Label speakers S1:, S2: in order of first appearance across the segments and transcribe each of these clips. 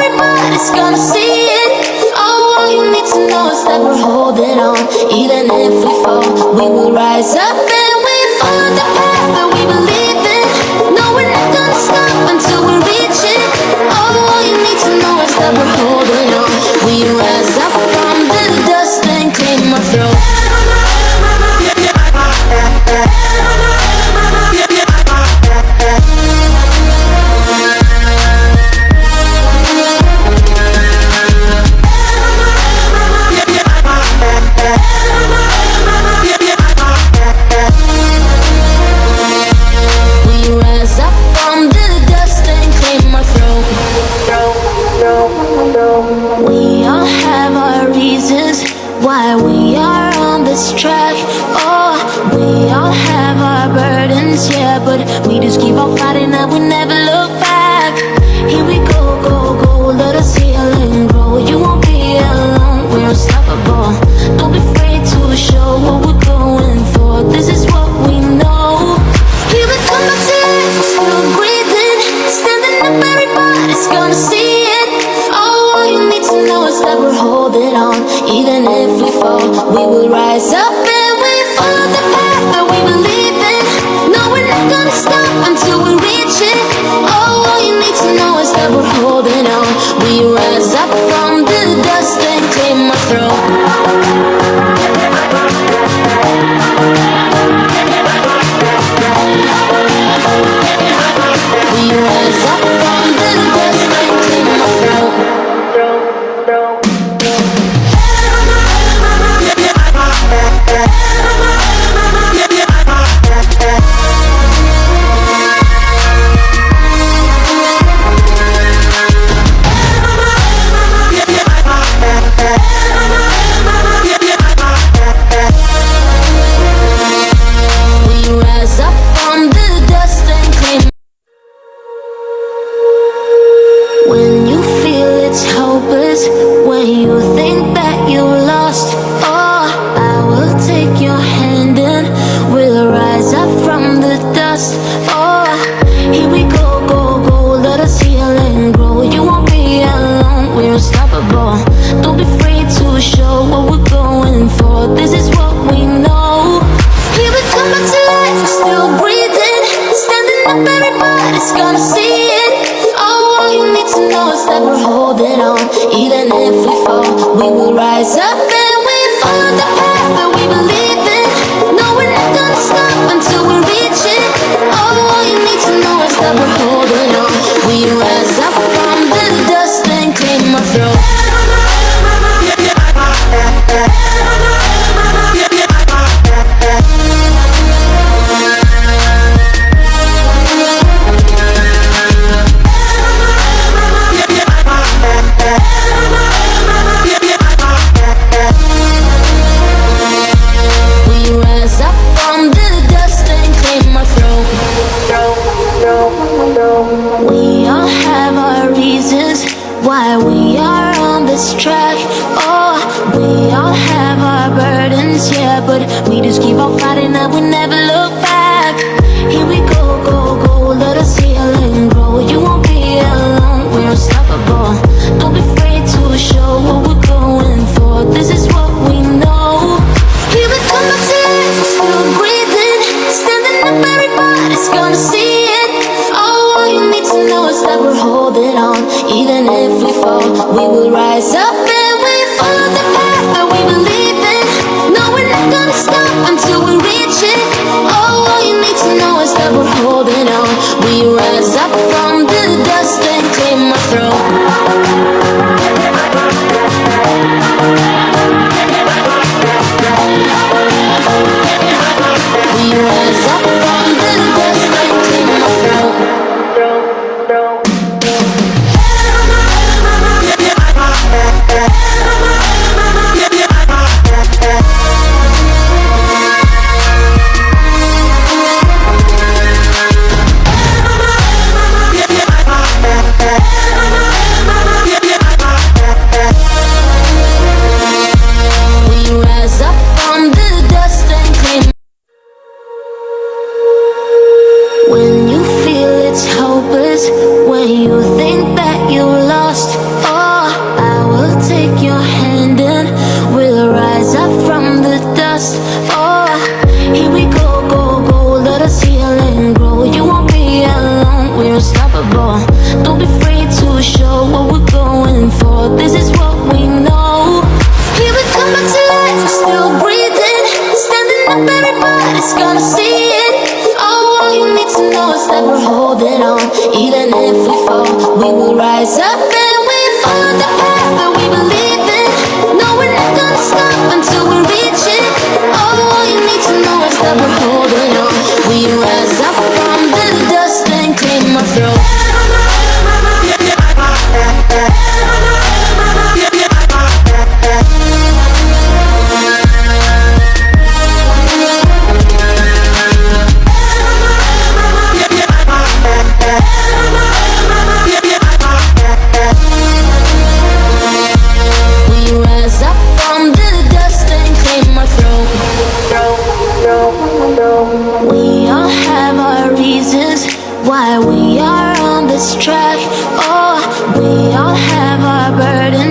S1: everybody's gonna see it. Oh, all you need to know is that we're holding on. Even if we fall, we will rise up and we follow the path that we believe in. No, we're not gonna stop until we reach it. Oh, all you need to know is that we're holding on. We rise up from the dust and claim our throne. We all have our reasons why we are on this track. Oh, we all have our burdens, yeah, but we just keep on fighting and we never look back. Here we go, go, go, let us heal and grow. You won't be alone, we're unstoppable. Don't be afraid to show what we're going for. This is what we know. Here we come back to life, we're still breathing. Standing up, everybody's gonna see it. All you need to know is that we're holding on. Even if we fall, we will rise up and we follow the path that we believe in. No, we're not gonna stop until we reach it. All you need to know is that we're holding on. We rise up from the dust and claim our throne. We rise up from the dust and claim our throne. When you feel it's hopeless, when you think that you lost, oh, I will take your hand and we'll rise up from the dust. Oh, here we go, go, go, let us heal and grow. You won't be alone, we're unstoppable. Don't be afraid to show what we're going for. This is what we know. Here we come back to life, we're still breathing. Standing up, everybody's gonna see it. All you need to know is that we're holding on. Even if we fall, we will rise up and we follow the path that we believe in. No, we're not gonna stop until we reach it. All you need to know is that we're holding on. We rise up from the dust and claim our throne. We all have our reasons why we are on this track. Oh, we all have our burdens, yeah, but we just keep on fighting and we never look back. Here we go, go, go, let us heal and grow. You won't be alone, we're unstoppable. Don't be afraid to show what we're going for. This is what we know. Here we come back to life, we're still breathing. Standing up, everybody's gonna see it. All you need to know is that we're holding on. Even if we fall, we will rise up and we follow the path that we believe in. No, we're not gonna stop until we reach it. All you need to know is that we're holding on. We rise up from the dust and claim our throne. We rise up from the dust and claim our throne. Yeah.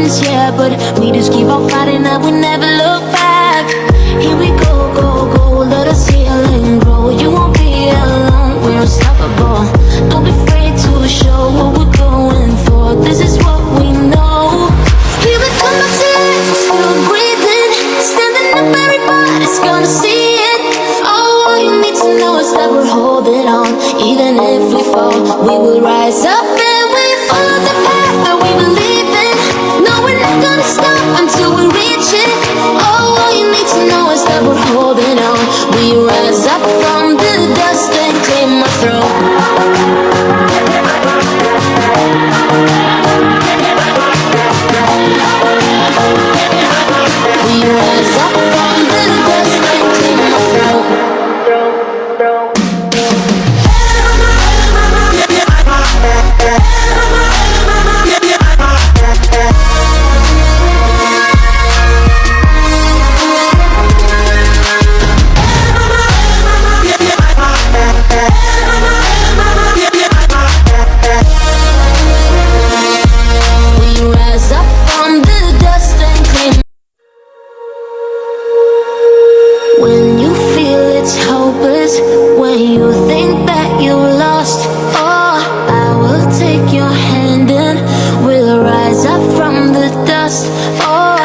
S1: burdens, yeah, but we just keep on fighting and we never look back. Here we go, go, go, let us heal and grow. You won't be alone, we're unstoppable. Don't be afraid to show what we're going for. This is what we know. Here we come back to life, we're still breathing. Standing up, everybody's gonna see it. Oh, all you need to know is that we're holding on. Even if we fall, we will rise up and we follow the path that we believe in. No, we're not gonna stop until we reach it. Oh, all you need to know is that we're holding on. We rise up from the dust and clear my throat. We rise up from the dust and clear my throat. When you feel it's hopeless, when you think that you lost, oh, I will take your hand and we'll rise up from the dust. Oh,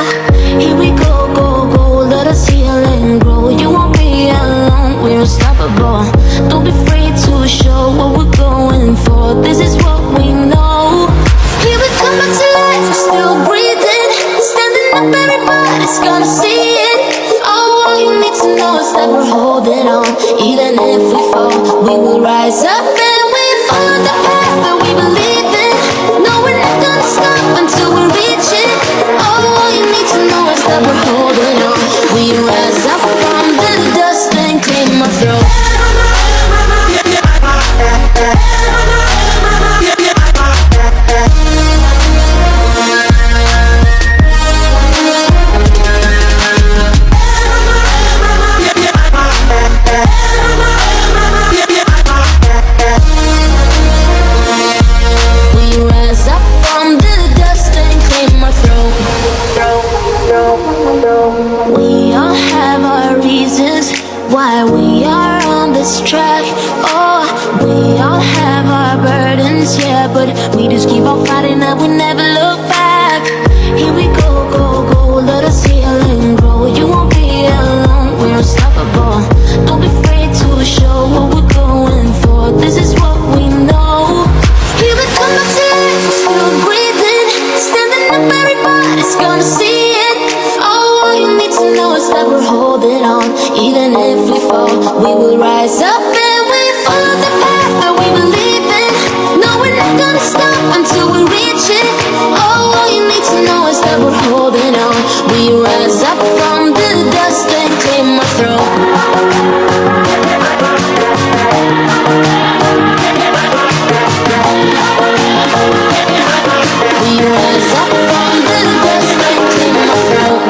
S1: here we go, go, go, let us heal and grow. You won't be alone, we're unstoppable. Don't be afraid to show what we're going for. This is what we know. Here we come back to life, we're still breathing. Standing up, everybody's gonna see it. All you need to know is that we're holding on. Even if we fall, we will rise up and we follow the path that we believe in. No, we're not gonna stop until we reach it. All you need to know is that we're holding on. We rise up from the dust and clear my throat. We all have our reasons why we are on this track. Oh, we all have our burdens, yeah, but we just keep on fighting and we never look back. Here we go, go, go, let us heal and grow. You won't be alone, we're unstoppable. Don't be afraid to show what we're going for. This is what we know. Here we come back to life, we're still breathing. Standing up, everybody's gonna see it. All you need to know is that we're holding on. Even if we fall, we will rise up and we follow the path that we believe in. No, we're not gonna stop until we reach it. All you need to know is that we're holding on. We rise up from the dust and clear my throat. We rise up from the dust and clear my throat.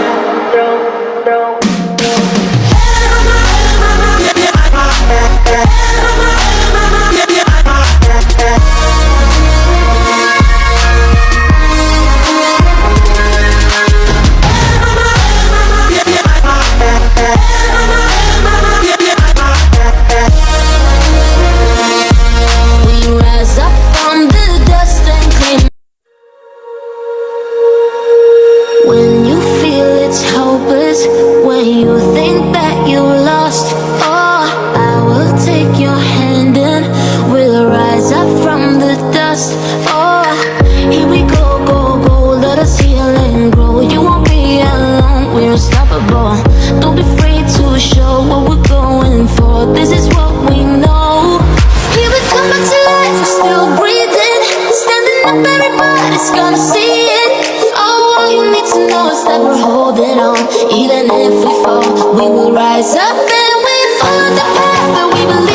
S1: When you feel it's hopeless, when you think that you lost, oh, I will take your hand and we'll rise up from the dust. Oh, here we go, go, go, let us heal and grow. You won't be alone, we're unstoppable. Don't be afraid to show what we're going for. This is what we know. Here we come back to life, we're still breathing. Standing up, everybody's gonna see it. All you need to know is that we're holding on. Even if we fall, we will rise up and we follow the path that we believe.